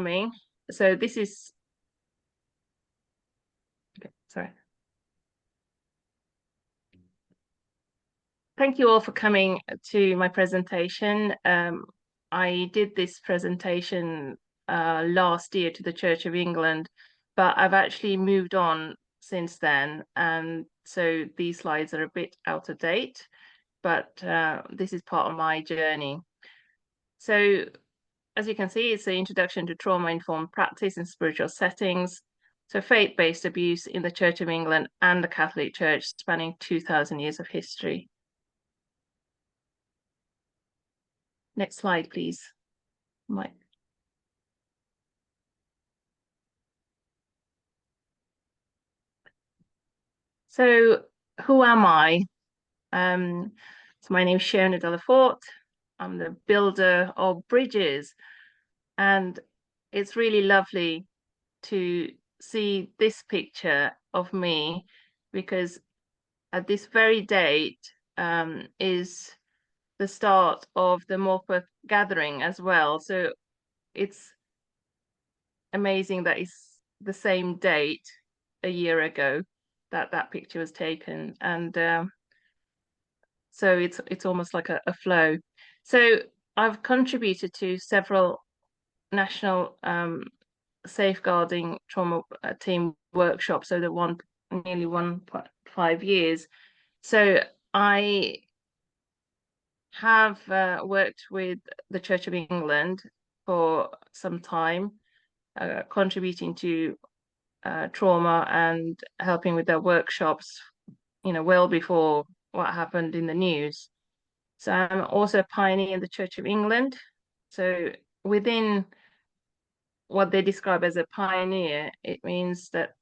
me. So this is, okay, sorry. Thank you all for coming to my presentation. I did this presentation last year to the Church of England, but I've actually moved on since then. And so these slides are a bit out of date, but this is part of my journey. So as you can see, it's the introduction to trauma-informed practice in spiritual settings. So faith-based abuse in the Church of England and the Catholic Church, spanning 2000 years of history. Next slide, please, Mike. So who am I? So my name is Sheona Della-Fort. I'm the builder of bridges. And it's really lovely to see this picture of me because at this very date is the start of the Morpeth gathering as well. So it's amazing that it's the same date a year ago that that picture was taken. And so it's almost like a flow. So I've contributed to several national safeguarding trauma team workshops over nearly 1.5 years. So I have worked with the Church of England for some time, contributing to trauma and helping with their workshops, well before what happened in the news. So I'm also a pioneer in the Church of England. So within what they describe as a pioneer, it means that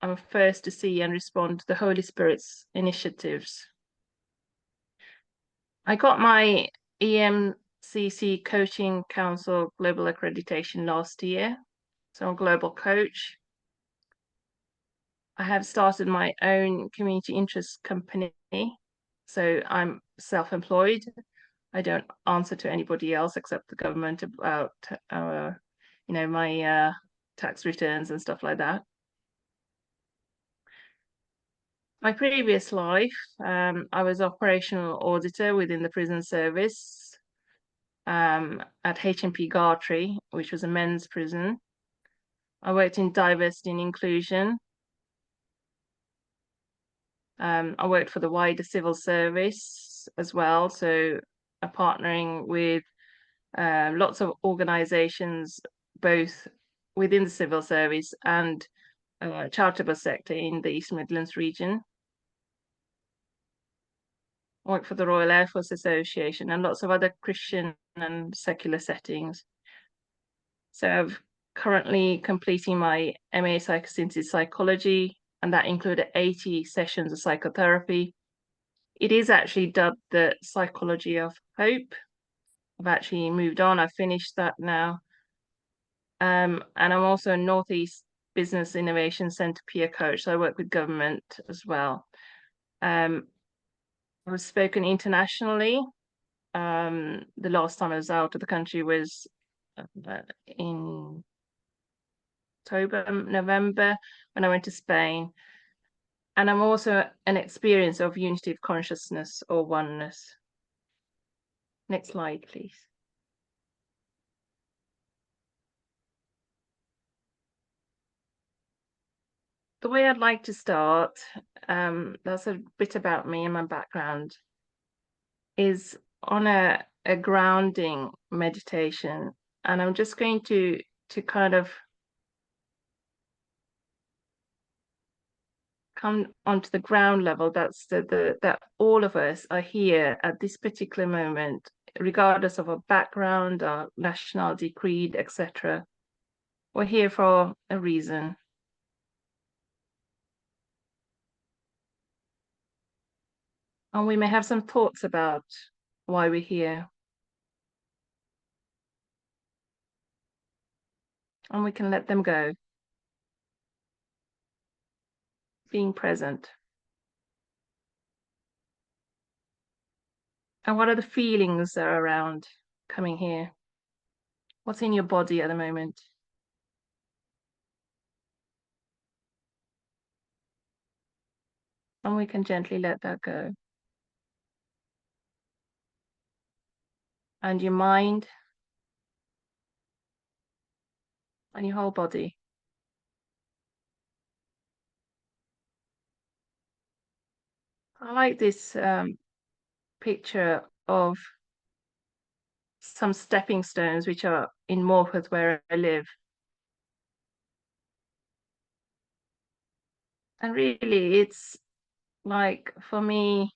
I'm first to see and respond to the Holy Spirit's initiatives. I got my EMCC Coaching Council Global Accreditation last year. So I'm a global coach. I have started my own community interest company. So I'm self-employed. I don't answer to anybody else except the government about my tax returns and stuff like that. My previous life, I was operational auditor within the prison service at HMP Gartree, which was a men's prison. I worked in diversity and inclusion. I worked for the wider civil service as well, so partnering with lots of organisations, both within the civil service and charitable sector in the East Midlands region. I worked for the Royal Air Force Association and lots of other Christian and secular settings. So I'm currently completing my MA Psychosynthesis Psychology, and that included 80 sessions of psychotherapy. It is actually dubbed the Psychology of Hope. I've actually moved on. I've finished that now. And I'm also a Northeast Business Innovation Centre peer coach, so I work with government as well. I've spoken internationally. The last time I was out of the country was in November, when I went to Spain. And I'm also an experience of unity of consciousness or oneness. Next slide, please. The way I'd like to start, that's a bit about me and my background, is on a grounding meditation. And I'm just going to kind of come onto the ground level. That's that all of us are here at this particular moment, regardless of our background, our nationality, creed, etc. We're here for a reason. And we may have some thoughts about why we're here. And we can let them go. Being present. And what are the feelings that are around coming here? What's in your body at the moment? and we can gently let that go. And your mind and your whole body. I like this picture of some stepping stones which are in Morpeth where I live. And really, it's like for me,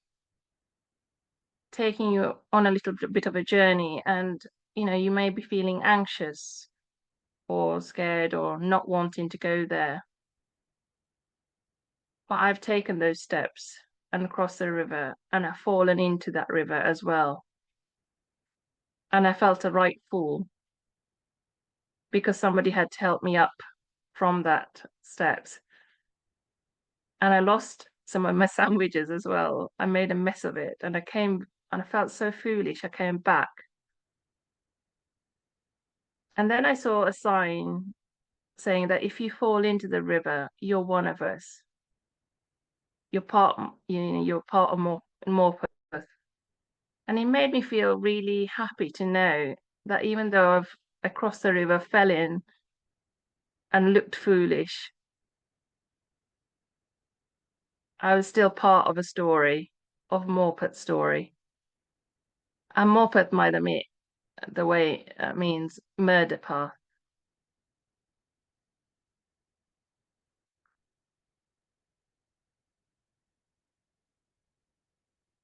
taking you on a little bit of a journey, and you may be feeling anxious or scared or not wanting to go there. But I've taken those steps and crossed the river, and I've fallen into that river as well. And I felt a right fool because somebody had to help me up from that steps. And I lost some of my sandwiches as well. I made a mess of it, and I came and I felt so foolish. I came back. And then I saw a sign saying that if you fall into the river, you're one of us. You're part of Morpeth. And it made me feel really happy to know that even though I've across the river, fell in and looked foolish, I was still part of a story, of Morpeth's story. And Morpeth, by the way, means murder path.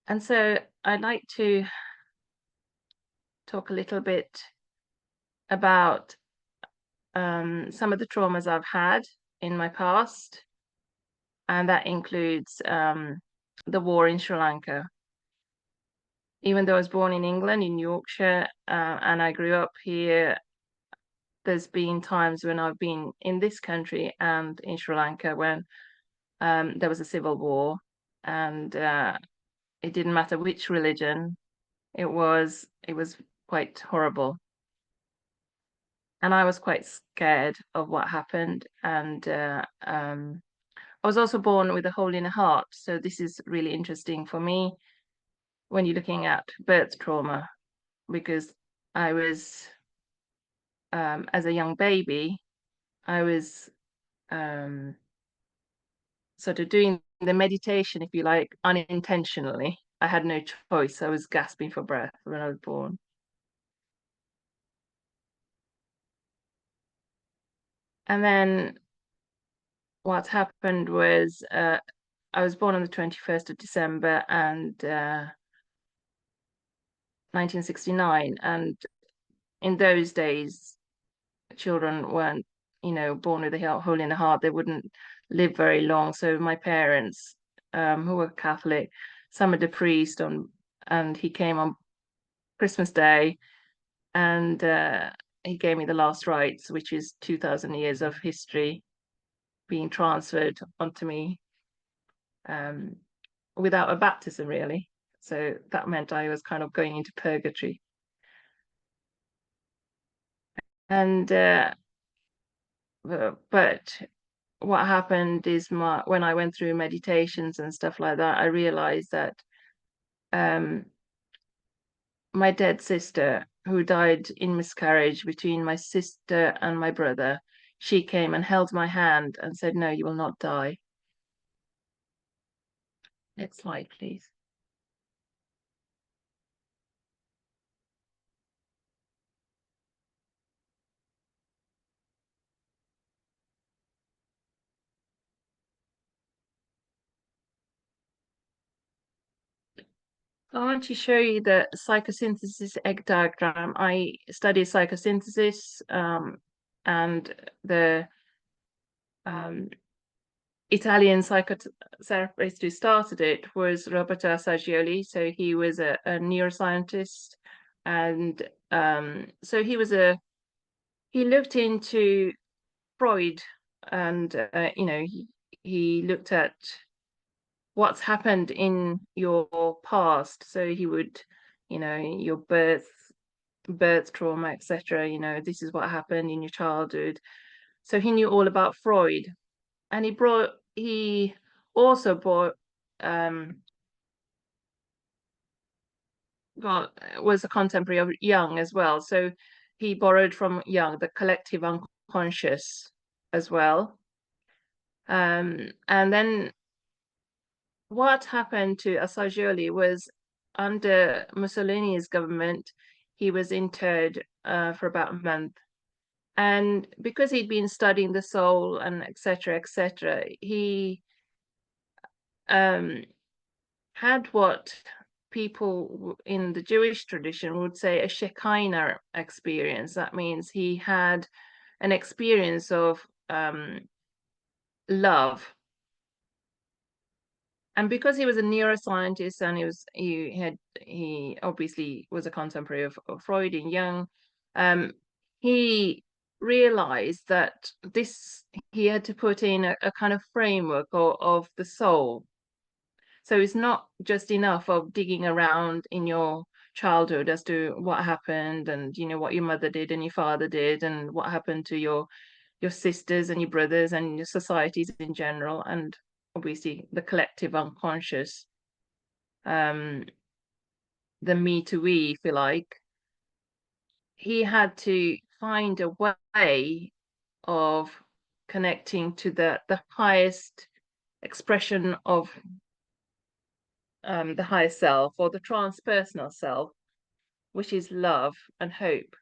And so I'd like to talk a little bit about some of the traumas I've had in my past, and that includes the war in Sri Lanka. Even though I was born in England, in Yorkshire, and I grew up here, there's been times when I've been in this country and in Sri Lanka when there was a civil war, and it didn't matter which religion. It was quite horrible, and I was quite scared of what happened. And I was also born with a hole in the heart, so this is really interesting for me when you're looking at birth trauma, because I was as a young baby, I was um, sort of doing the meditation, if you like, unintentionally. I had no choice. I was gasping for breath when I was born. And then what happened was I was born on the 21st of December and 1969. And in those days, children weren't, born with a hole in the heart. They wouldn't live very long. So my parents, who were Catholic, summoned a priest and he came on Christmas Day, and he gave me the last rites, which is 2,000 years of history being transferred onto me um, without a baptism, really. So that meant I was kind of going into purgatory. And but what happened is when I went through meditations and stuff like that, I realized that um, my dead sister, who died in miscarriage between my sister and my brother, she came and held my hand and said, "No, you will not die." Next slide, please. I want to show you the psychosynthesis egg diagram. I study psychosynthesis, and the um, Italian psychotherapist who started it was Roberto Assagioli. So he was a neuroscientist, and so he looked into Freud, and he looked at what's happened in your past. So he would, your birth trauma, etc. This is what happened in your childhood. So he knew all about Freud, and he also brought was a contemporary of Jung as well. So he borrowed from Jung the collective unconscious as well. And then what happened to Assagioli was under Mussolini's government, he was interred for about a month. And because he'd been studying the soul and etc., he had what people in the Jewish tradition would say a Shekinah experience. That means he had an experience of love. And because he was a neuroscientist and he obviously was a contemporary of Freud and Jung, he realized that he had to put in a kind of framework of the soul. So it's not just enough of digging around in your childhood as to what happened and what your mother did and your father did and what happened to your sisters and your brothers and your societies in general, and obviously the collective unconscious, the me to we, if you like. He had to find a way of connecting to the highest expression of the higher self, or the transpersonal self, which is love and hope.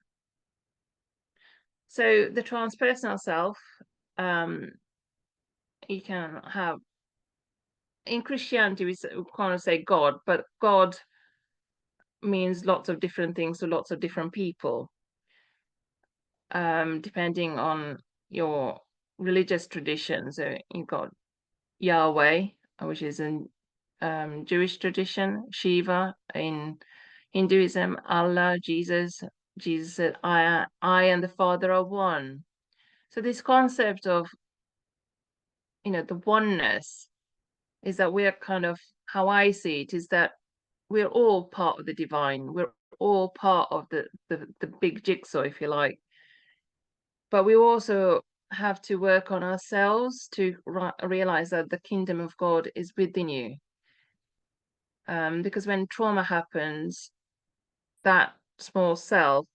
So the transpersonal self, you can have in Christianity, we kind of say God, but God means lots of different things to lots of different people, depending on your religious tradition. So you've got Yahweh, which is in Jewish tradition, Shiva in Hinduism, Allah, Jesus. Jesus said, I and the Father are one. So this concept of, the oneness is that we're kind of, how I see it, is that we're all part of the divine. We're all part of the big jigsaw, if you like. But we also have to work on ourselves to realize that the kingdom of God is within you. Because when trauma happens, that small self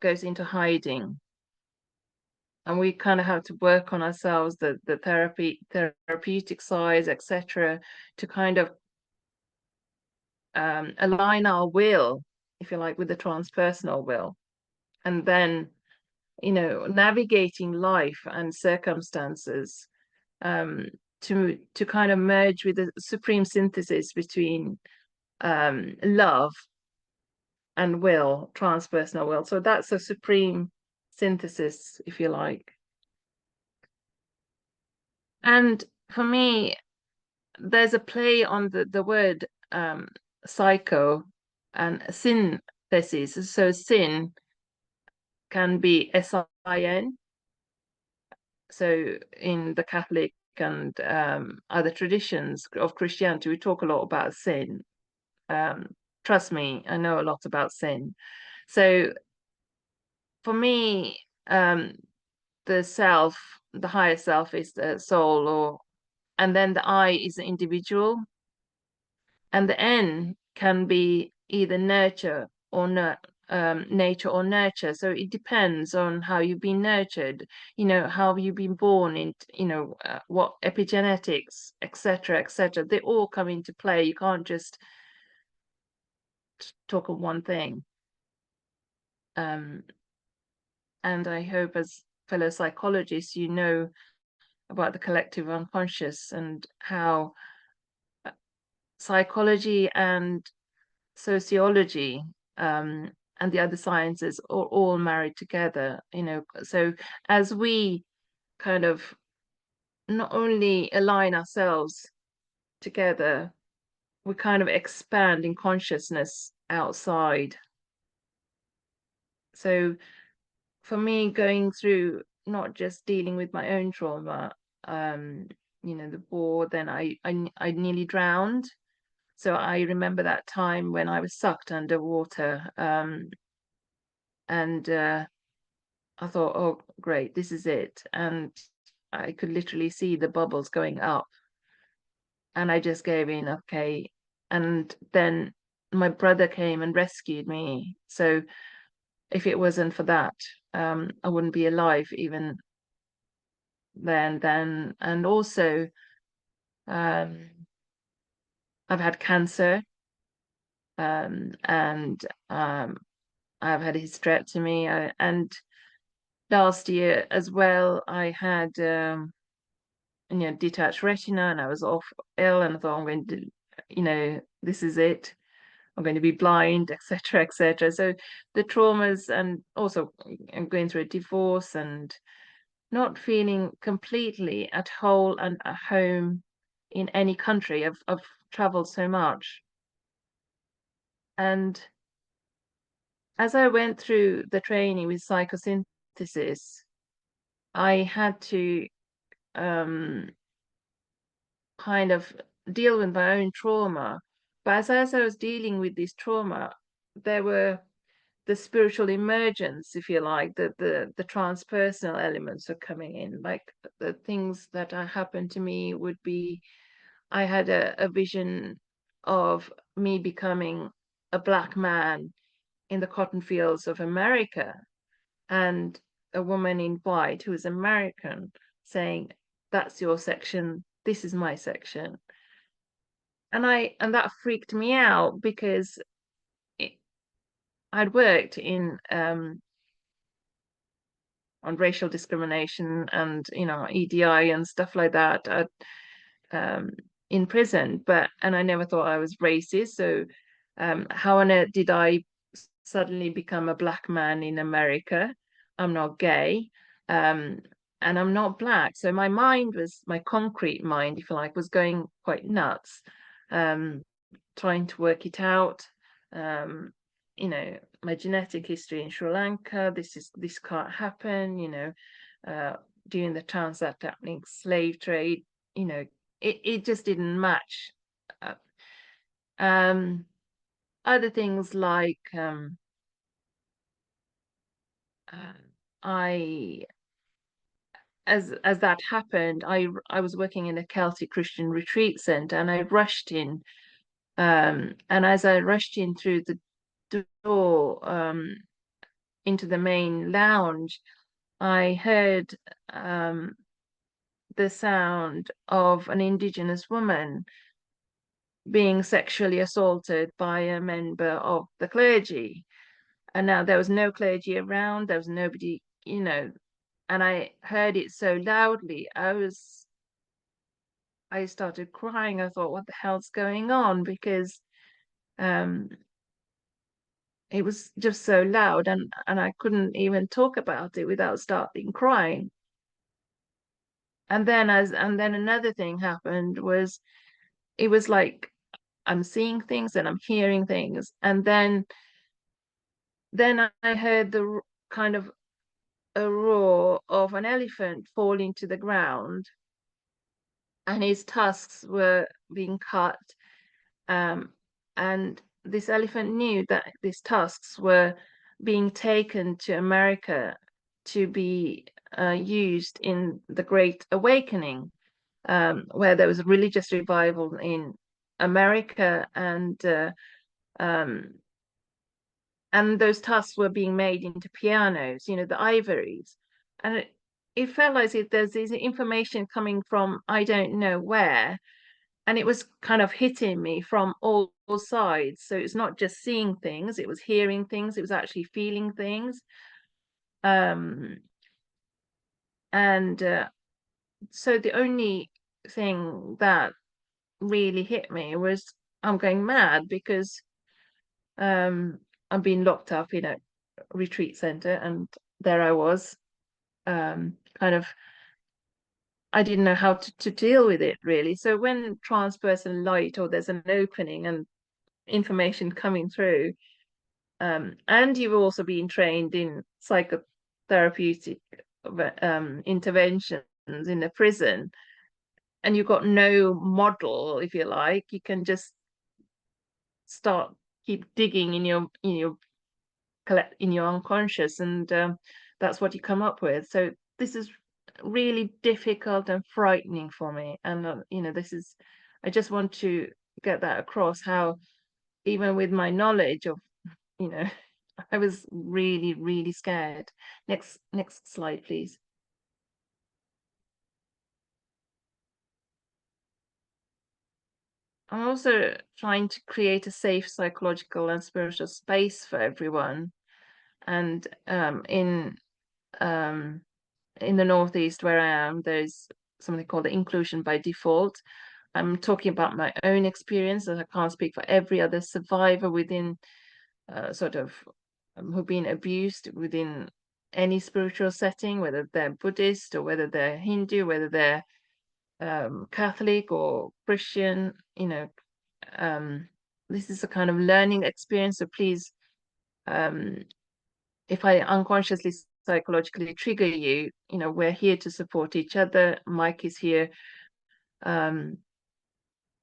goes into hiding. And we kind of have to work on ourselves, the therapeutic sides, etc., to kind of align our will, if you like, with the transpersonal will. And then, navigating life and circumstances to kind of merge with the supreme synthesis between love and will, transpersonal will. So that's a supreme synthesis, if you like. And for me, there's a play on the word psycho and synthesis. So sin can be SIN. So in the Catholic and other traditions of Christianity, we talk a lot about sin. Trust me, I know a lot about sin. So for me, the self, the higher self is the soul, and then the I is the individual, and the N can be either nurture or nature or nurture. So it depends on how you've been nurtured, how you've been born in, what epigenetics, etc. They all come into play. You can't just talk of one thing. And I hope as fellow psychologists, you know about the collective unconscious and how psychology and sociology and the other sciences are all married together, so as we kind of not only align ourselves together, we kind of expand in consciousness outside. So for me, going through not just dealing with my own trauma, the war, then I nearly drowned. So I remember that time when I was sucked underwater, and I thought, oh, great, this is it. And I could literally see the bubbles going up. and I just gave in, okay. And then my brother came and rescued me. So if it wasn't for that, I wouldn't be alive even then. And also, um, I've had cancer, and I've had a hysterectomy, and last year as well, I had detached retina, and I was off ill, and I thought I'm going to, this is it. I'm going to be blind, etc., etc. So the traumas, and also I'm going through a divorce and not feeling completely at whole and at home in any country. I've traveled so much. And as I went through the training with psychosynthesis, I had to um, kind of deal with my own trauma. But as I was dealing with this trauma, there were the spiritual emergence, if you like, the transpersonal elements are coming in. Like the things that happened to me would be, I had a vision of me becoming a black man in the cotton fields of America, and a woman in white who is American saying, "That's your section. This is my section." And that freaked me out because it, I'd worked in on racial discrimination and EDI and stuff like that um, in prison, and I never thought I was racist. So how on earth did I suddenly become a black man in America? I'm not gay, um, and I'm not black. So my concrete mind, if you like, was going quite nuts, um, trying to work it out. Um, my genetic history in Sri Lanka, this can't happen, uh, during the transatlantic slave trade, it just didn't match. Uh, um, Other things like uh, I as that happened, I was working in a Celtic Christian retreat center, and I rushed in. And as I rushed in through the door into the main lounge, I heard the sound of an Indigenous woman being sexually assaulted by a member of the clergy. And now there was no clergy around, there was nobody, and I heard it so loudly, I started crying. I thought, what the hell's going on? Because um, it was just so loud, and I couldn't even talk about it without starting crying. And then another thing happened was it was like I'm seeing things and I'm hearing things, and then I heard the kind of a roar of an elephant falling to the ground, and his tusks were being cut. Um, and this elephant knew that these tusks were being taken to America to be used in the Great Awakening, where there was a religious revival in America, um, and those tusks were being made into pianos, the ivories. And it felt as if there's this information coming from I don't know where, and it was kind of hitting me from all sides. So it's not just seeing things, it was hearing things, it was actually feeling things. Um, and so the only thing that really hit me was I'm going mad because um, I'm being locked up in a retreat center, and there I was, kind of, I didn't know how to deal with it really. So when transpersonal light, or there's an opening and information coming through, and you've also been trained in psychotherapeutic interventions in a prison, and you've got no model, if you like, you can just start keep digging in your unconscious, and that's what you come up with. So this is really difficult and frightening for me, and this is I just want to get that across, how even with my knowledge of, I was really, really scared. Next slide, please. I'm also trying to create a safe psychological and spiritual space for everyone. And in the Northeast where I am, there's something called the inclusion by default. I'm talking about my own experience, as I can't speak for every other survivor within who've been abused within any spiritual setting, whether they're Buddhist or whether they're Hindu, whether they're Catholic or Christian. This is a kind of learning experience. So please, if I unconsciously psychologically trigger you, we're here to support each other. Mike is here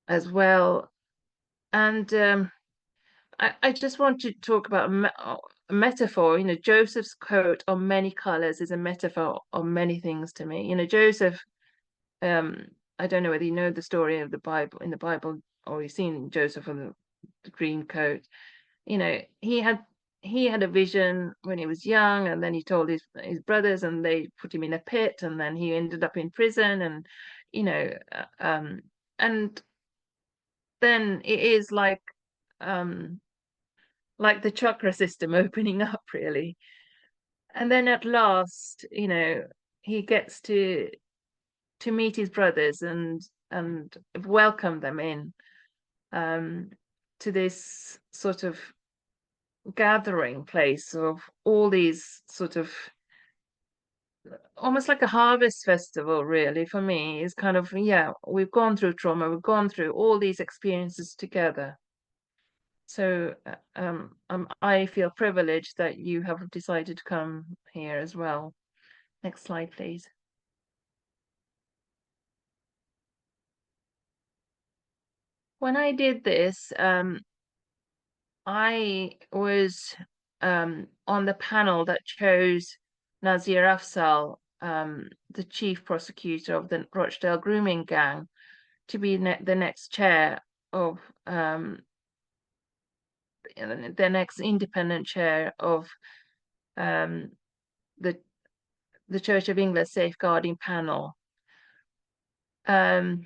as well. And I just want to talk about a metaphor. Joseph's coat of many colors is a metaphor of many things to me. Joseph, I don't know whether you know the story of the Bible, in the Bible, or you've seen Joseph with the green coat. He had a vision when he was young, and then he told his brothers, and they put him in a pit, and then he ended up in prison, and and then it is like the chakra system opening up, really. And then at last, he gets to meet his brothers and welcome them in to this sort of gathering place of all these sort of, almost like a harvest festival, really. For me, is kind of, yeah, we've gone through trauma, we've gone through all these experiences together. So I feel privileged that you have decided to come here as well. Next slide, please. When I did this, I was on the panel that chose Nazir Afzal, the chief prosecutor of the Rochdale grooming gang, to be the next chair of the next independent chair of the Church of England safeguarding panel. And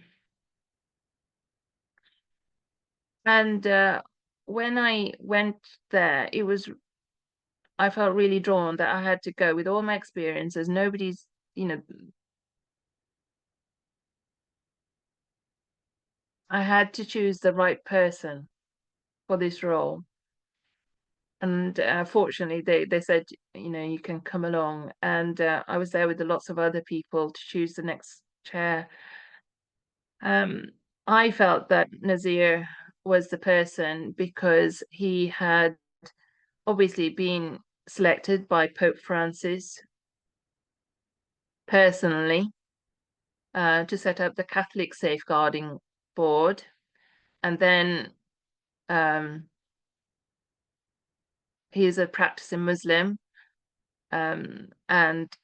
when I went there, I felt really drawn that I had to go with all my experiences. Nobody's, I had to choose the right person for this role. And fortunately, they said, you can come along. And I was there with lots of other people to choose the next chair. I felt that Nazir was the person because he had obviously been selected by Pope Francis personally to set up the Catholic Safeguarding Board. And then he is a practicing Muslim, and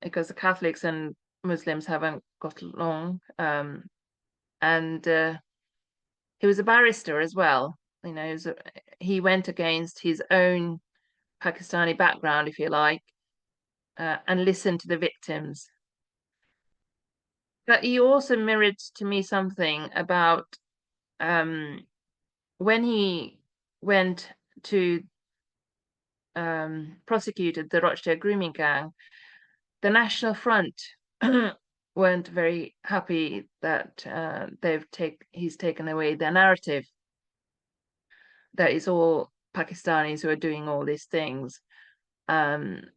because the Catholics and Muslims haven't got along, and he was a barrister as well. He went against his own Pakistani background, if you like, and listened to the victims. But he also mirrored to me something about when he went to prosecuted the Rochdale grooming gang, the National Front weren't very happy that he's taken away their narrative that it's all Pakistanis who are doing all these things, and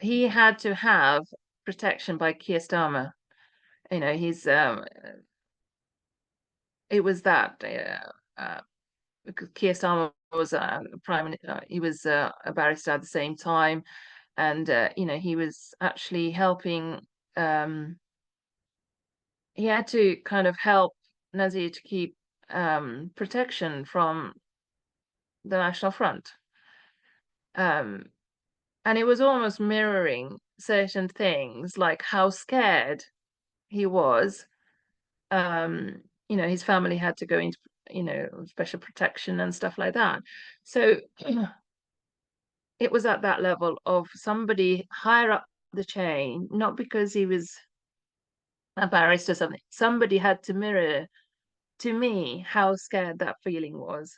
he had to have protection by Keir Starmer. He's it was that because Keir Starmer was he was a barrister at the same time, and he was actually helping. He had to kind of help Nazir to keep protection from the National Front. And it was almost mirroring certain things, like how scared he was. His family had to go into, special protection and stuff like that. So it was at that level of somebody higher up the chain, not because he was embarrassed or something. Somebody had to mirror to me how scared that feeling was.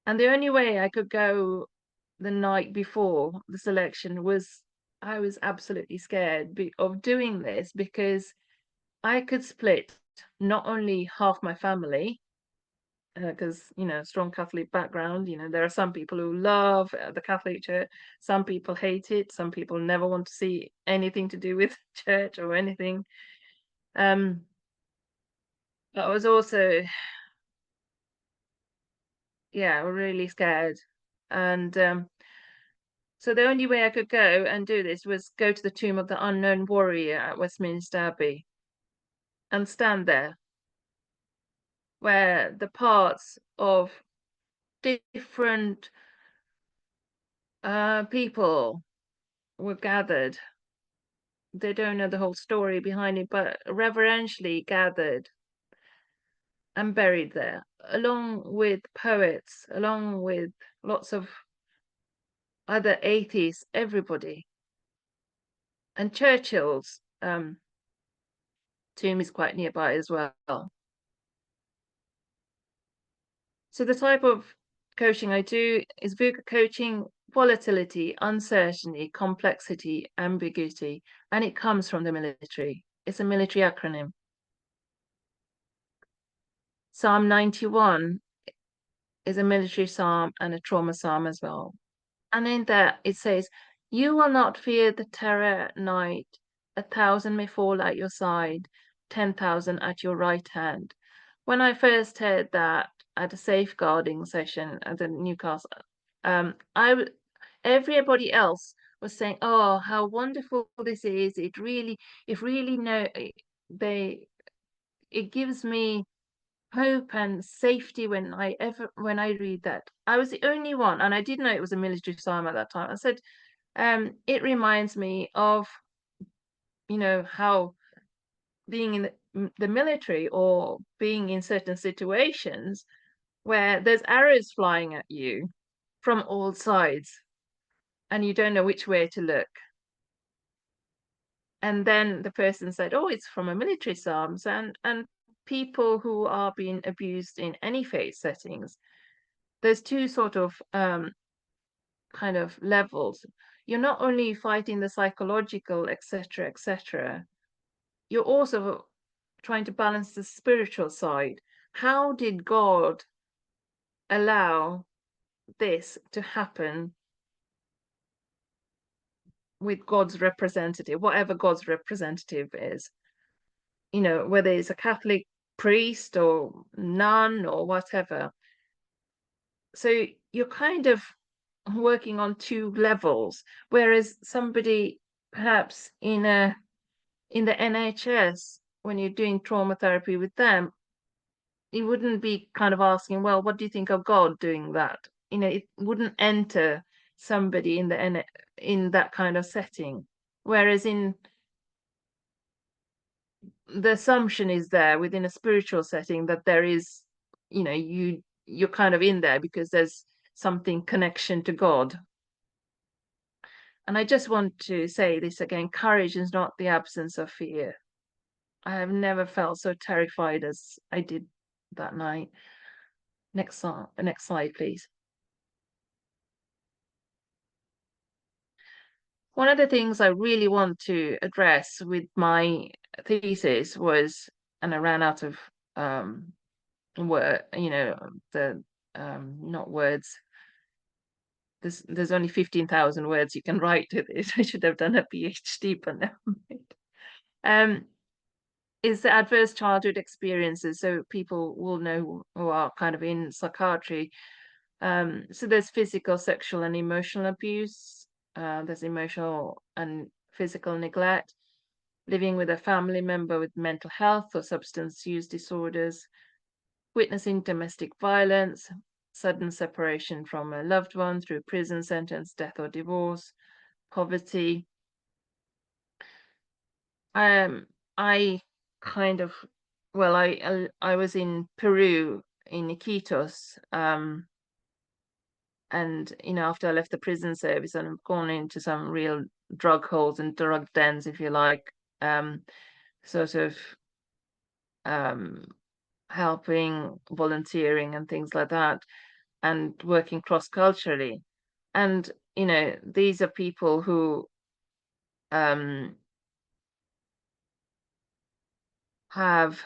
And the only way I could go the night before the selection was I was absolutely scared of doing this because I could split not only half my family, because, strong Catholic background, there are some people who love the Catholic Church, some people hate it, some people never want to see anything to do with church or anything. But I was also, yeah, really scared. And so the only way I could go and do this was go to the tomb of the unknown warrior at Westminster Abbey and stand there, where the parts of different people were gathered. They don't know the whole story behind it, but reverentially gathered and buried there, along with poets, along with lots of other atheists, everybody. And Churchill's tomb is quite nearby as well. So the type of coaching I do is VUCA coaching, volatility, uncertainty, complexity, ambiguity, and it comes from the military. It's a military acronym. Psalm 91 is a military psalm and a trauma psalm as well. And in that it says, "You will not fear the terror at night. 1,000 may fall at your side, 10,000 at your right hand." When I first heard that at a safeguarding session at the Newcastle, everybody else was saying, "Oh, how wonderful this is! It really it gives me hope and safety when I read that." I was the only one, and I didn't know it was a military psalm at that time. I said, it reminds me of, how being in the military or being in certain situations where there's arrows flying at you from all sides and you don't know which way to look. And then the person said, "Oh, it's from a military psalms," and people who are being abused in any faith settings, there's two sort of kind of levels. You're not only fighting the psychological, etc., etc., you're also trying to balance the spiritual side. How did God allow this to happen with God's representative, whatever God's representative is? Whether it's a Catholic priest or nun or whatever. So you're kind of working on two levels, whereas somebody perhaps in the NHS, when you're doing trauma therapy with them, you wouldn't be kind of asking, "Well, what do you think of God doing that?" It wouldn't enter somebody in that kind of setting. Whereas in the assumption is there within a spiritual setting that there is, you're kind of in there because there's something connection to God. And I just want to say this again, courage is not the absence of fear. I have never felt so terrified as I did that night. Next slide, please. One of the things I really want to address with my thesis was, and I ran out of word, not words. There's only 15,000 words you can write to this. I should have done a PhD, but never mind. Is the adverse childhood experiences, so people will know who are kind of in psychiatry. So there's physical, sexual, and emotional abuse. There's emotional and physical neglect, living with a family member with mental health or substance use disorders, witnessing domestic violence, sudden separation from a loved one through prison sentence, death or divorce, poverty. I kind of, well, I was in Peru in Iquitos, and after I left the prison service, and I've gone into some real drug holes and drug dens, if you like, sort of um, helping, volunteering, and things like that, and working cross-culturally. And these are people who um, have,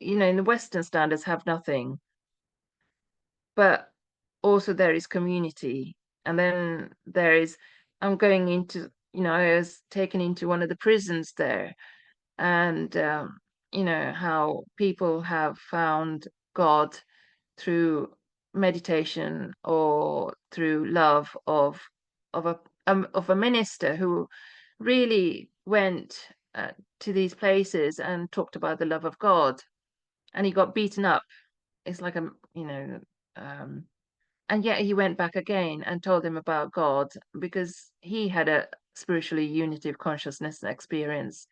in the Western standards, have nothing, but also there is community. And then I'm going into, I was taken into one of the prisons there, and how people have found God through meditation or through love of a minister who really went to these places and talked about the love of God, and he got beaten up. It's like um, and yet he went back again and told them about God because he had a spiritually unitive consciousness experience,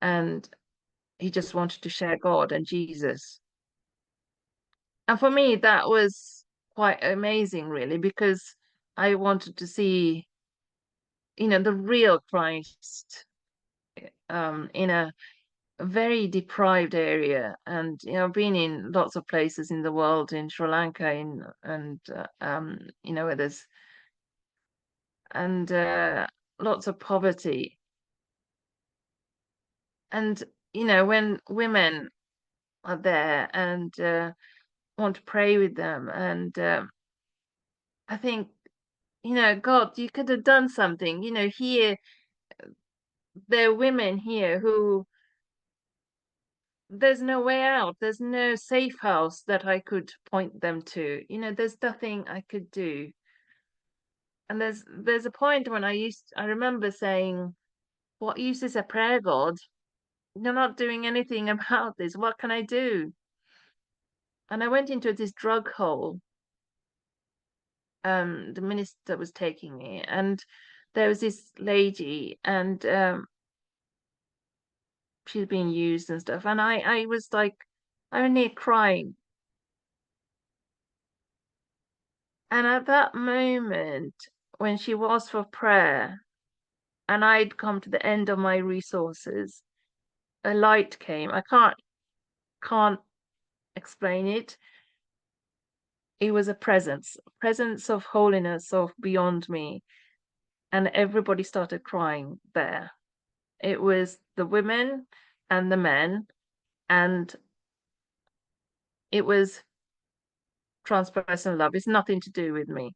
and he just wanted to share God and Jesus. And for me, that was quite amazing, really, because I wanted to see, the real Christ in a very deprived area. And, I've been in lots of places in the world, in Sri Lanka, where there's, and lots of poverty. And, when women are there and want to pray with them, and I think, God, you could have done something. Here, there are women here who there's no way out. There's no safe house that I could point them to. There's nothing I could do. And there's a point when I remember saying, what use is a prayer, God? You're not doing anything about this. What can I do? And I went into this drug hole. The minister was taking me, and there was this lady, and she's being used and stuff. And I was like, I was near crying. And at that moment, when she was for prayer, and I'd come to the end of my resources, a light came. I can't explain it. It was a presence of holiness, of beyond me. And everybody started crying there. It was the women and the men, and it was transpersonal love. It's nothing to do with me.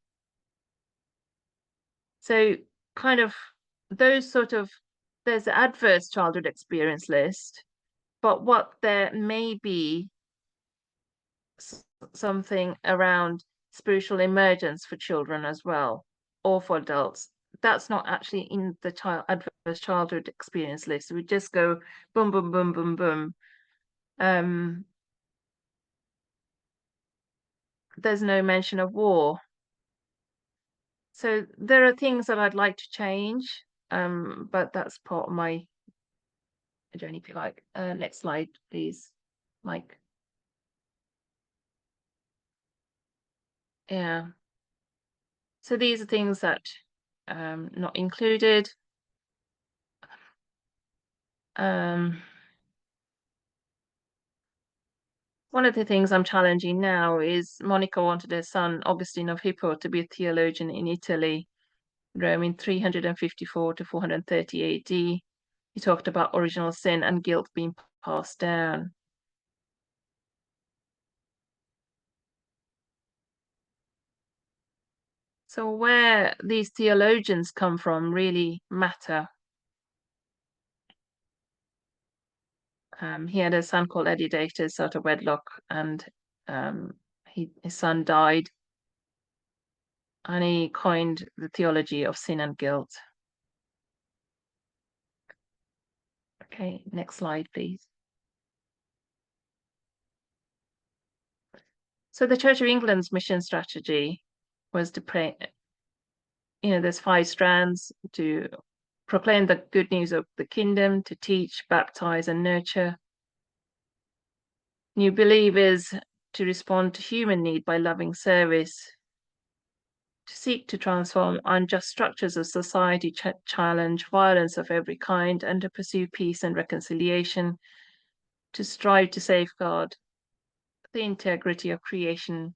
So kind of those sort of, there's the adverse childhood experience list, but what there may be something around spiritual emergence for children as well, or for adults. That's not actually in the adverse childhood experience list. We just go boom, boom, boom, boom, boom. There's no mention of war. So there are things that I'd like to change, but that's part of my journey, if you like. Next slide, please, Mike. Yeah. So these are things that not included. One of the things I'm challenging now is Monica wanted her son, Augustine of Hippo, to be a theologian in Italy, Rome in 354 to 430 AD. He talked about original sin and guilt being passed down. So where these theologians come from really matter. He had a son called Edidatus out of wedlock, and his son died, and he coined the theology of sin and guilt. Okay, next slide, please. So the Church of England's mission strategy was to pray, there's 5 strands: to proclaim the good news of the kingdom, to teach, baptize, and nurture new believers, to respond to human need by loving service, to seek to transform unjust structures of society, challenge violence of every kind, and to pursue peace and reconciliation, to strive to safeguard the integrity of creation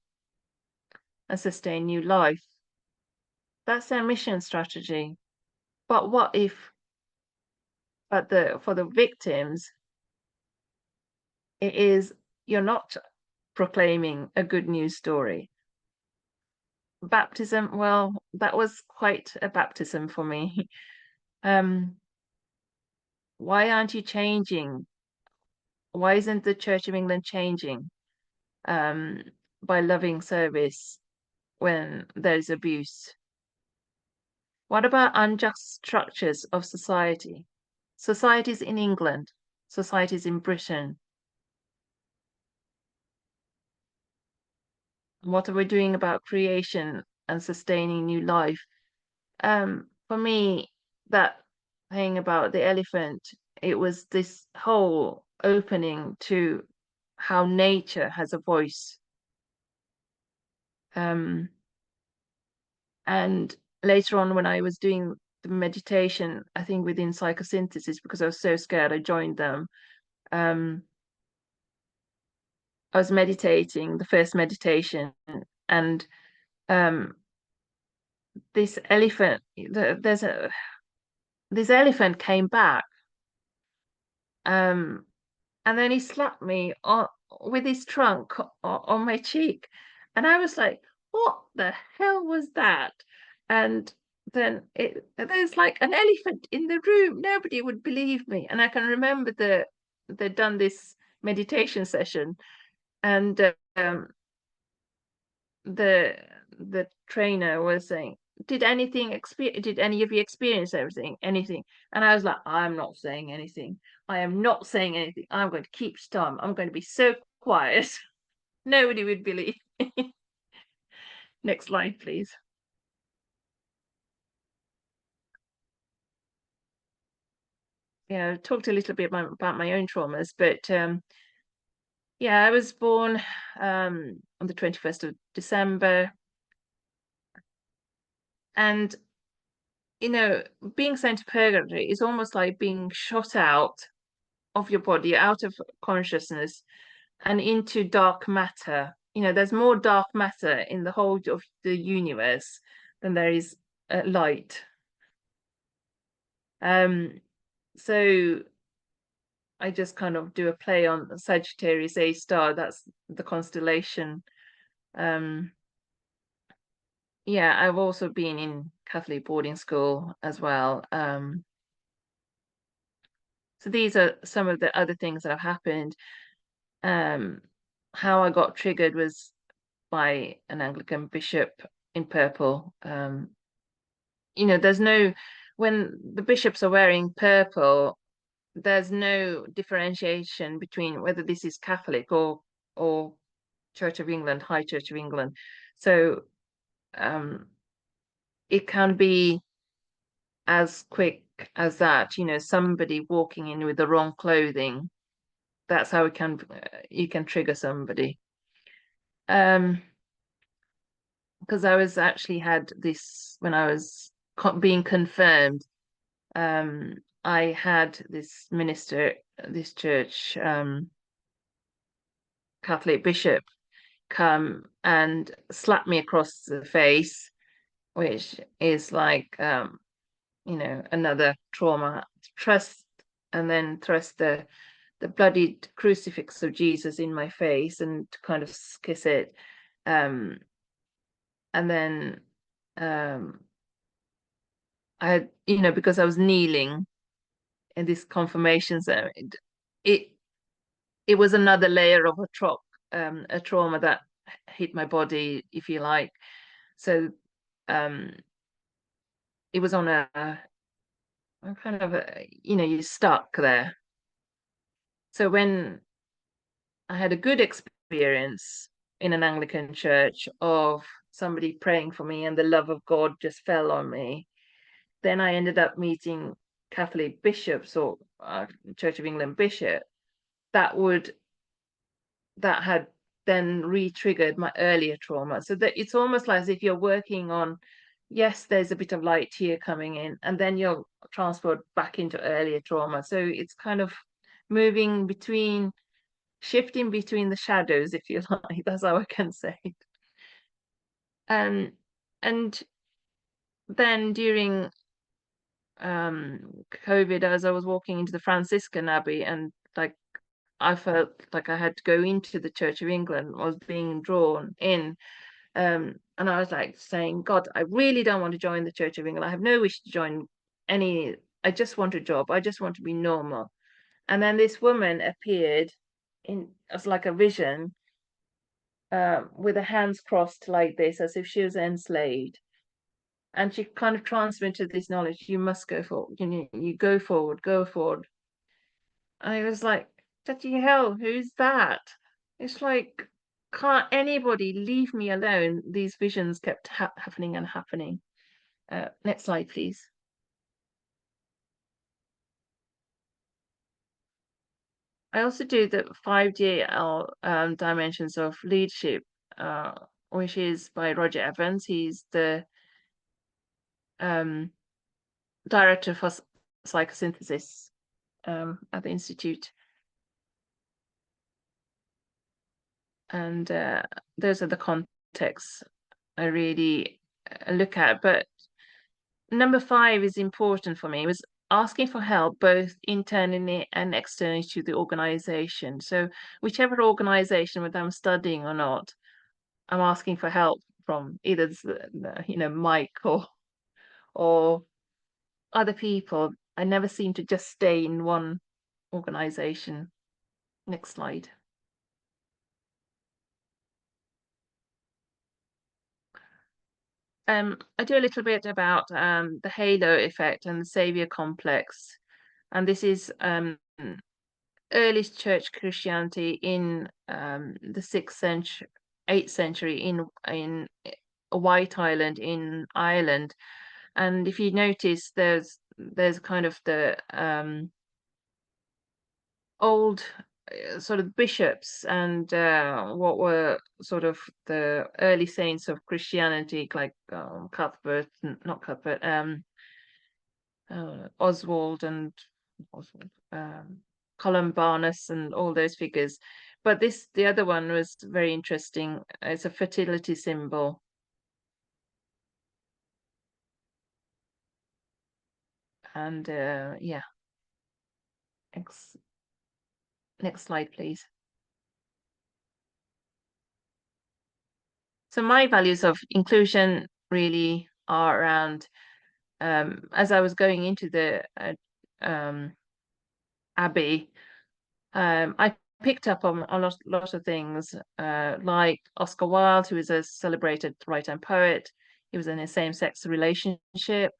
and sustain new life. That's their mission strategy. But what if, for the victims, it is you're not proclaiming a good news story? Baptism, well, that was quite a baptism for me. Why aren't you changing? Why isn't the Church of England changing by loving service when there's abuse? What about unjust structures of society? Societies in England, societies in Britain. What are we doing about creation and sustaining new life? For me, that thing about the elephant, it was this whole opening to how nature has a voice. And later on, when I was doing the meditation, I think within psychosynthesis, because I was so scared, I joined them. I was meditating, the first meditation, and this elephant, this elephant came back, and then he slapped me with his trunk on my cheek, and I was like, "What the hell was that?" And then there's like an elephant in the room. Nobody would believe me, and I can remember they'd done this meditation session, and the trainer was saying, did any of you experience anything? And I was like, I'm not saying anything. I am not saying anything. I'm going to keep stum. I'm going to be so quiet. Nobody would believe me. Next slide, please. Yeah, I talked a little bit about my own traumas, but yeah, I was born on the 21st of December. And, being sent to purgatory is almost like being shot out of your body, out of consciousness, and into dark matter. There's more dark matter in the whole of the universe than there is light. So I just kind of do a play on Sagittarius A star. That's the constellation. Yeah, I've also been in Catholic boarding school as well. So these are some of the other things that have happened. How I got triggered was by an Anglican bishop in purple. When the bishops are wearing purple, there's no differentiation between whether this is Catholic or Church of England, High Church of England. So it can be as quick as that, somebody walking in with the wrong clothing. That's how you can trigger somebody. Because I was actually had this when I was being confirmed. I had this minister, this church Catholic bishop, come and slap me across the face, which is like another trauma. And then thrust the bloodied crucifix of Jesus in my face and kind of kiss it. And then I had, because I was kneeling in this confirmation ceremony, it was another layer of a trauma that hit my body, if you like. So it was on a kind of you're stuck there. So when I had a good experience, in an Anglican church of somebody praying for me and the love of God just fell on me. Then I ended up meeting Catholic bishops or Church of England bishop that had then re-triggered my earlier trauma. So that it's almost like as if you're working on, yes, there's a bit of light here coming in, and then you're transferred back into earlier trauma. So it's kind of moving between, shifting between the shadows, if you like. That's how I can say it. And then during COVID, as I was walking into the Franciscan Abbey, and like I felt like I had to go into the Church of England, I was being drawn in. And I was like saying, God, I really don't want to join the Church of England. I have no wish to join any, I just want a job. I just want to be normal. And then this woman appeared in as like a vision, with her hands crossed like this, as if she was enslaved. And she kind of transmitted this knowledge. You must go forward. You go forward, go forward. I was like, bloody hell, who's that? It's like, can't anybody leave me alone? These visions kept happening and happening. Next slide, please. I also do the 5 dimensions of leadership, which is by Roger Evans. He's the director for psychosynthesis at the Institute. And those are the contexts I really look at. But number 5 is important for me. It was asking for help both internally and externally to the organization. So whichever organization, whether I'm studying or not, I'm asking for help from either Mike or other people. I never seem to just stay in one organization. Next slide. I do a little bit about the halo effect and the savior complex, and this is early church Christianity in the 6th century, 8th century in White Island in Ireland. And if you notice, there's kind of the old sort of bishops and what were sort of the early saints of Christianity, like Cuthbert, not Cuthbert, Oswald and Columbanus and all those figures. But the other one was very interesting. It's a fertility symbol. And yeah, next slide, please. So my values of inclusion really are around, as I was going into the Abbey, I picked up on a lot of things, like Oscar Wilde, who is a celebrated writer and poet. He was in a same-sex relationship.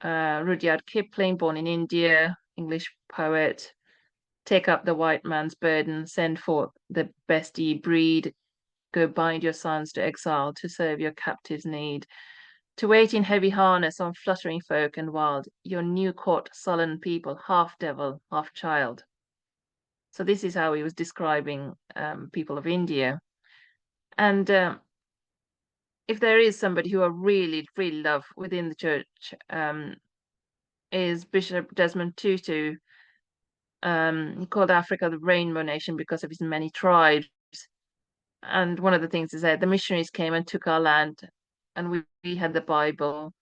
Rudyard Kipling, born in India, English poet. Take up the white man's burden, send forth the best ye breed, go bind your sons to exile, to serve your captives' need, to wait in heavy harness on fluttering folk and wild, your new caught sullen people, half devil, half child. So this is how he was describing people of India. And if there is somebody who I really, really love within the church, is Bishop Desmond Tutu. He called Africa the Rainbow Nation because of his many tribes. And one of the things he said, the missionaries came and took our land, and we had the Bible.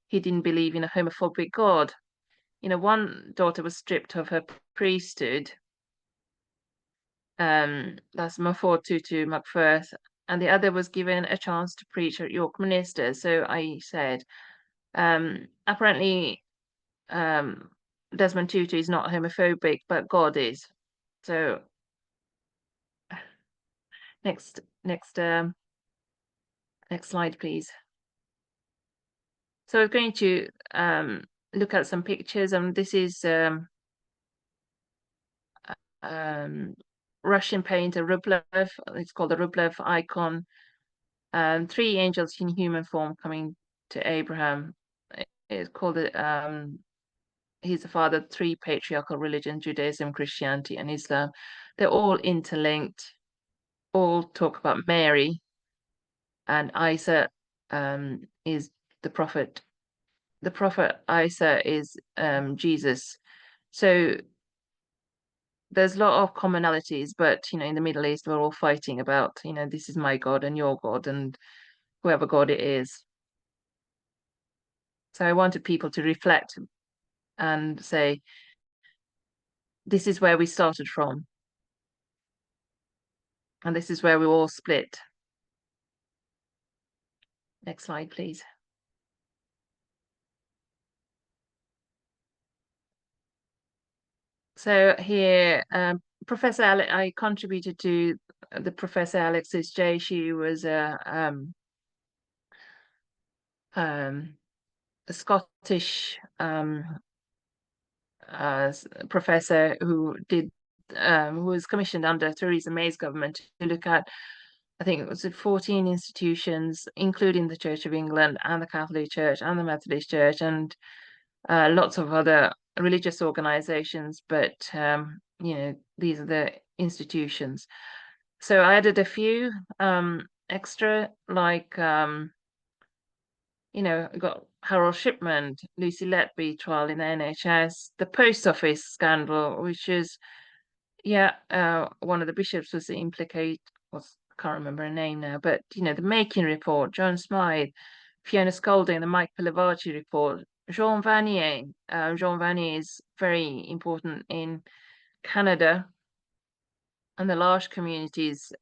He didn't believe in a homophobic God. One daughter was stripped of her priesthood. That's Mafor Tutu Macpherth, and the other was given a chance to preach at York Minster. So I said, apparently, Desmond Tutu is not homophobic, but God is. So next slide, please. So I'm going to look at some pictures, and this is Russian painter Rublev. It's called the Rublev icon. Three angels in human form coming to Abraham. It's called it. He's the father of three patriarchal religions: Judaism, Christianity, and Islam. They're all interlinked. All talk about Mary, and Isa is the prophet. The prophet Isa is Jesus. So there's a lot of commonalities, but in the Middle East, we're all fighting about, this is my God and your God and whoever God it is. So I wanted people to reflect and say, this is where we started from, and this is where we all split. Next slide, please. So here, Professor Alex, I contributed to the Professor Alexis J. She was a Scottish professor who was commissioned under Theresa May's government to look at, I think it was 14 institutions, including the Church of England and the Catholic Church and the Methodist Church and lots of other religious organizations. But these are the institutions. So I added a few extra, like got Harold Shipman, Lucy Letby trial in the NHS, the post office scandal, which is, one of the bishops was implicated, I can't remember her name now, but, the Making report, John Smythe, Fiona Scolding, the Mike Pilavachi report, Jean Vanier. Jean Vanier is very important in Canada and the large communities.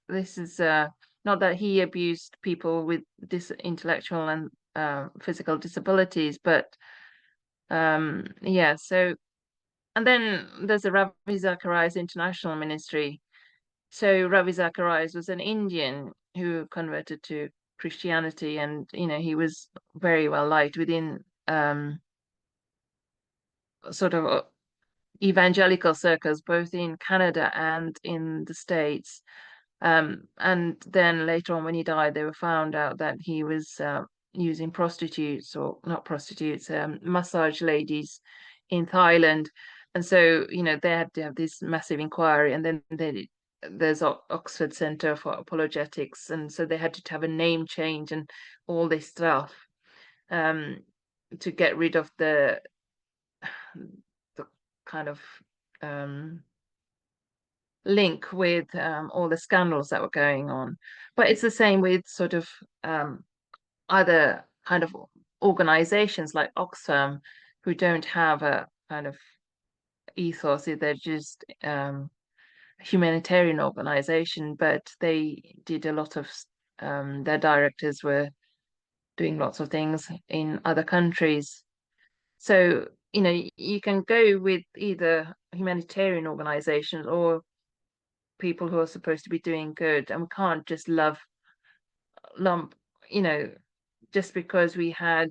This is not that he abused people with intellectual and physical disabilities, but so, and then there's the Ravi Zacharias International Ministry. So Ravi Zacharias was an Indian who converted to Christianity, and he was very well liked within sort of evangelical circles, both in Canada and in the States. And then later on, when he died, they were found out that he was using prostitutes, or not prostitutes, massage ladies in Thailand. And so, they had to have this massive inquiry. And then there's Oxford Centre for Apologetics. And so they had to have a name change and all this stuff to get rid of the kind of link with all the scandals that were going on. But it's the same with sort of other kind of organizations like Oxfam, who don't have a kind of ethos. They're just humanitarian organization, but they did a lot of their directors were doing lots of things in other countries. So, you can go with either humanitarian organizations or people who are supposed to be doing good, and we can't just lump, just because we had,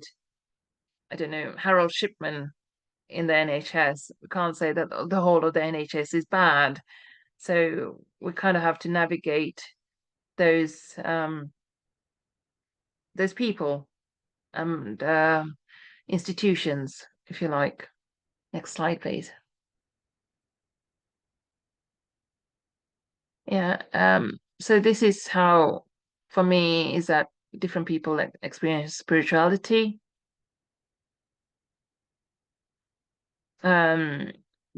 I don't know, Harold Shipman in the NHS, we can't say that the whole of the NHS is bad. So we kind of have to navigate those people and institutions, if you like. Next slide, please. So this is how, for me, is that different people experience spirituality.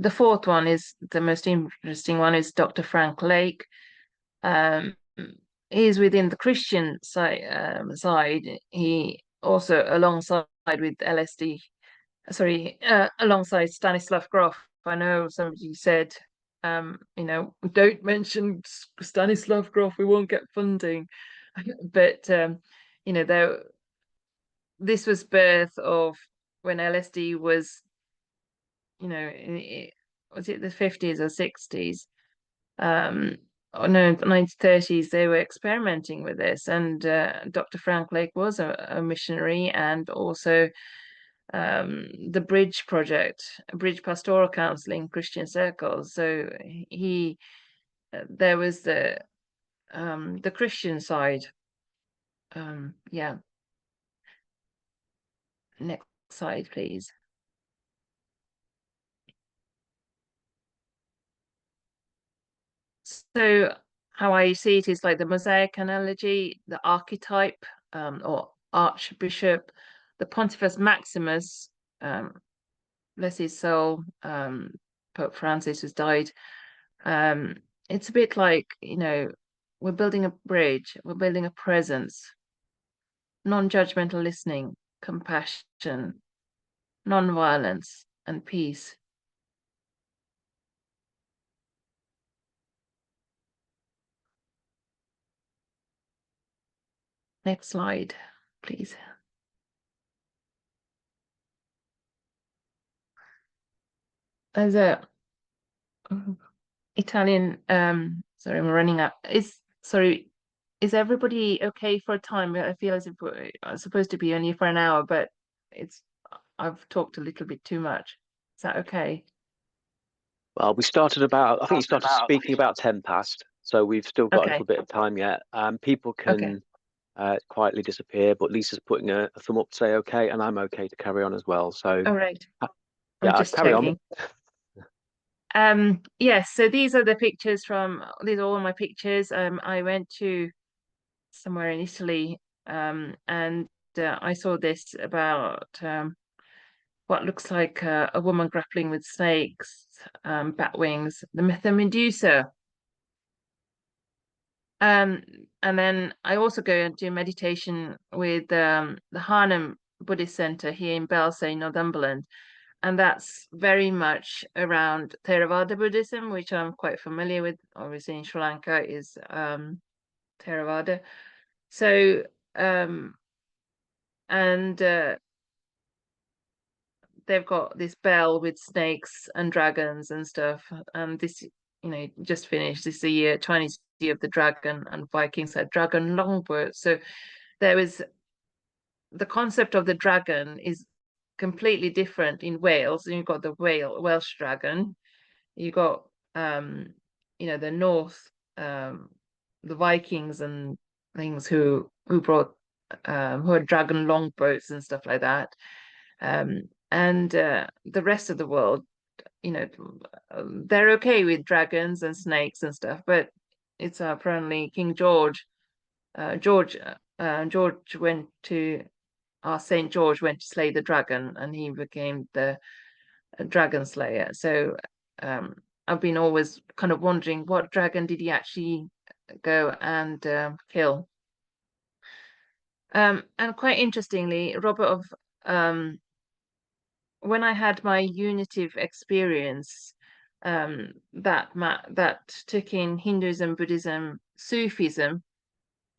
The fourth one is the most interesting one, is Dr. Frank Lake. He's within the Christian side. He also, alongside with LSD, alongside Stanislav Grof. I know somebody said, don't mention Stanislav Grof, we won't get funding. But this was birth of when LSD was, was it the 50s or 60s? Oh no, 1930s, they were experimenting with this, and Dr. Frank Lake was a missionary and also the Bridge project, Bridge Pastoral Counseling Christian Circles. So there was the Christian side. Yeah. Next slide, please. So how I see it is like the mosaic analogy, the archetype, or archbishop, the Pontifex Maximus, bless his soul, Pope Francis has died. It's a bit like, we're building a bridge, we're building a presence, non-judgmental listening, compassion, non-violence, and peace. Next slide, please. As a Italian, sorry, I'm running out. Is everybody okay for a time? I feel as if we're supposed to be only for an hour, but I've talked a little bit too much. Is that okay? Well, I think you started speaking about 10 past, so we've still got a little bit of time yet. People can quietly disappear, but Lisa's putting a thumb up to say okay, and I'm okay to carry on as well. So, All right. yeah, I'm just carry checking. Yes, so these are all my pictures. I went to somewhere in Italy, and I saw this about what looks like a woman grappling with snakes, bat wings, the Medusa. And then I also go and do meditation with the Harnham Buddhist Center here in Belsay, Northumberland. And that's very much around Theravada Buddhism, which I'm quite familiar with. Obviously, in Sri Lanka is Theravada. So, and they've got this bell with snakes and dragons and stuff. And this, just finished. This is the Chinese Year of the Dragon, and Vikings had dragon longboats. So there was the concept of the dragon is completely different in Wales. And you've got the Welsh dragon. You got the North, the Vikings and things who brought who had dragon longboats and stuff like that. And the rest of the world, they're okay with dragons and snakes and stuff, but it's apparently King George. George went to Saint George went to slay the dragon, and he became the dragon slayer. So I've been always kind of wondering, what dragon did he actually go and kill? And quite interestingly, Robert of when I had my unitive experience, that took in Hinduism, Buddhism, Sufism,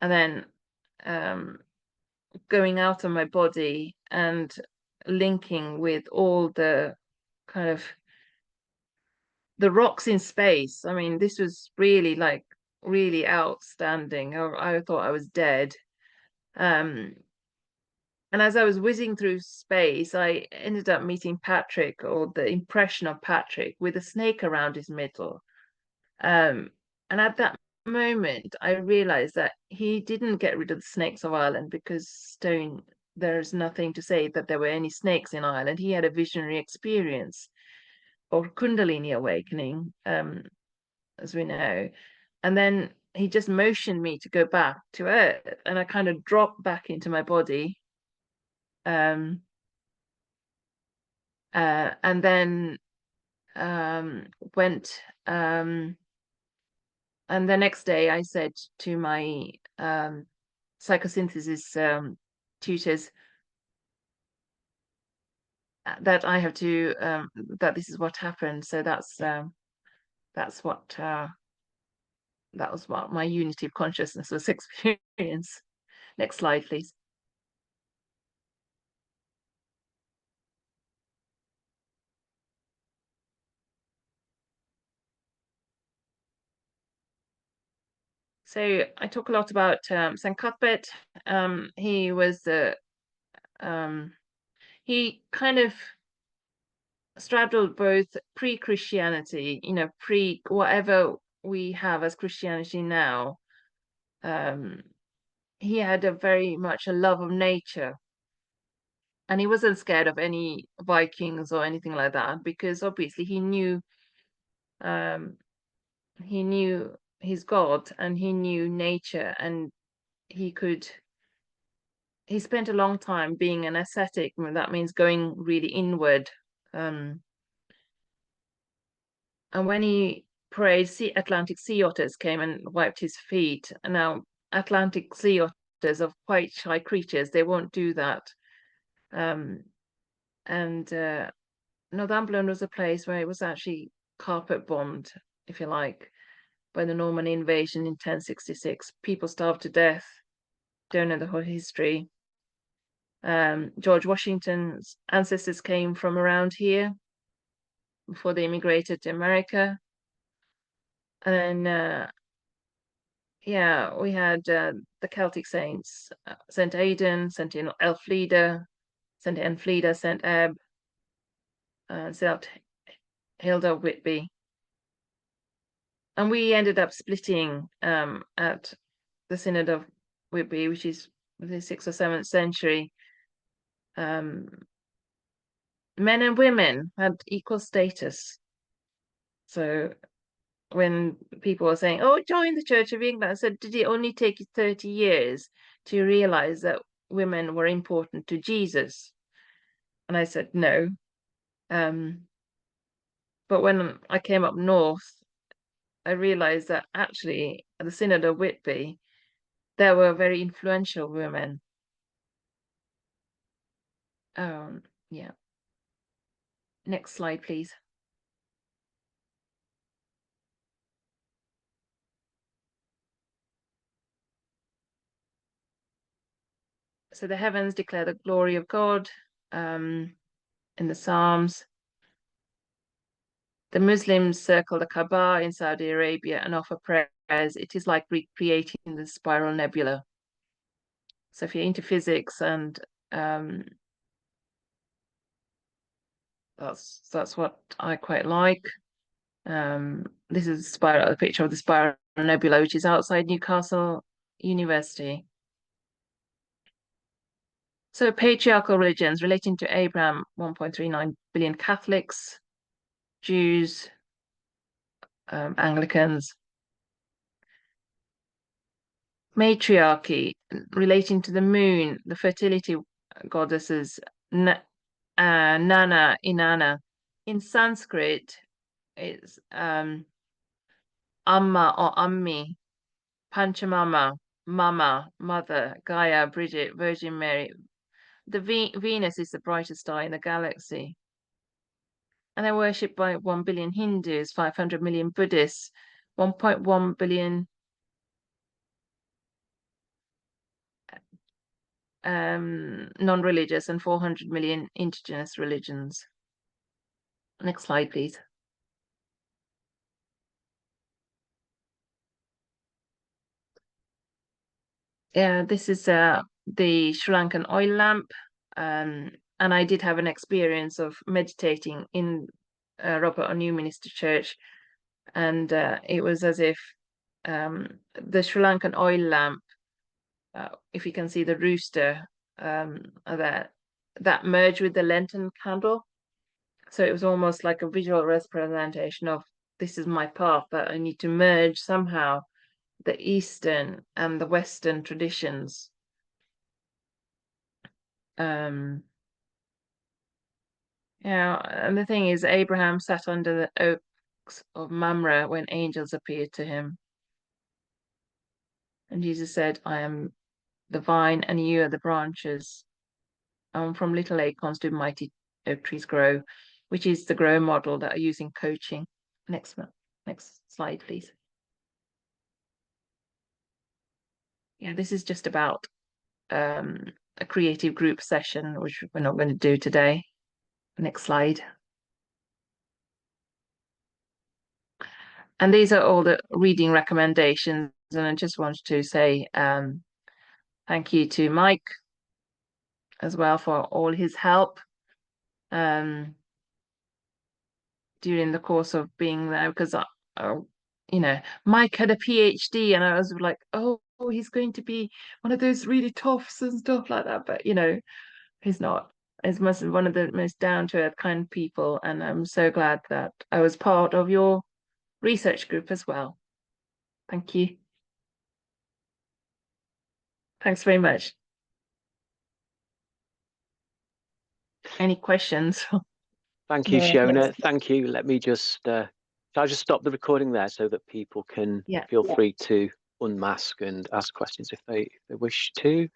and then going out of my body and linking with all the kind of the rocks in space. I mean, this was really really outstanding. I thought I was dead. And as I was whizzing through space, I ended up meeting Patrick, or the impression of Patrick, with a snake around his middle. And at that moment, I realized that he didn't get rid of the snakes of Ireland because there's nothing to say that there were any snakes in Ireland. He had a visionary experience or Kundalini awakening, as we know. And then he just motioned me to go back to Earth, and I kind of dropped back into my body. And then went and the next day I said to my psychosynthesis tutors that I have to that this is what happened. So that was what my unity of consciousness was experience. Next slide, please. So I talk a lot about St. Cuthbert. He was he kind of straddled both pre-Christianity, pre whatever we have as Christianity now. He had a very much a love of nature, and he wasn't scared of any Vikings or anything like that, because obviously he knew his God, and he knew nature, and he spent a long time being an ascetic. That means going really inward. And when he prayed, Atlantic sea otters came and wiped his feet. And now Atlantic sea otters are quite shy creatures. They won't do that. And Northumberland was a place where it was actually carpet bombed, if you like, by the Norman invasion in 1066. People starved to death. Don't know the whole history. George Washington's ancestors came from around here before they immigrated to America. And yeah, we had the Celtic saints, Saint Aidan, Saint Elfrida, Saint Enfrida, Saint Eb, Saint Hilda Whitby. And we ended up splitting at the Synod of Whitby, which is the 6th or 7th century. Men and women had equal status. So when people were saying, "Oh, join the Church of England," I said, "Did it only take you 30 years to realize that women were important to Jesus?" And I said, "No." But when I came up north, I realized that actually at the Synod of Whitby, there were very influential women. Yeah. Next slide, please. So the heavens declare the glory of God in the Psalms. The Muslims circle the Kaaba in Saudi Arabia and offer prayers. It is like recreating the spiral nebula. So if you're into physics, and that's what I quite like. This is a picture of the spiral nebula, which is outside Newcastle University. So patriarchal religions relating to Abraham, 1.39 billion Catholics, Jews, Anglicans. Matriarchy relating to the moon, the fertility goddesses, Nana, Inanna. In Sanskrit, it's Amma or Ammi, Panchamama, Mama, Mother, Gaia, Bridget, Virgin Mary. The Venus is the brightest star in the galaxy. And they're worshipped by 1 billion Hindus, 500 million Buddhists, 1.1 billion non-religious, and 400 million indigenous religions. Next slide, please. Yeah, this is the Sri Lankan oil lamp. And I did have an experience of meditating in Robert O'Neill Minister Church, and it was as if the Sri Lankan oil lamp, if you can see the rooster, that merged with the Lenten candle. So it was almost like a visual representation of, this is my path, that I need to merge somehow the Eastern and the Western traditions. Yeah, and the thing is, Abraham sat under the oaks of Mamre when angels appeared to him. And Jesus said, "I am the vine and you are the branches. And from little acorns do mighty oak trees grow," which is the grow model that I use in coaching. Next slide, please. Yeah, this is just about a creative group session, which we're not going to do today. Next slide. And these are all the reading recommendations. And I just wanted to say thank you to Mike as well for all his help. during the course of being there, because Mike had a PhD, and I was like, oh, he's going to be one of those really toughs and stuff like that. But he's not. He's one of the most down to earth kind people, and I'm so glad that I was part of your research group as well. Thank you. Thanks very much. Any questions? Thank you, Sheona. Thank you. Let me just I'll just stop the recording there so that people can feel free to unmask and ask questions if they wish to.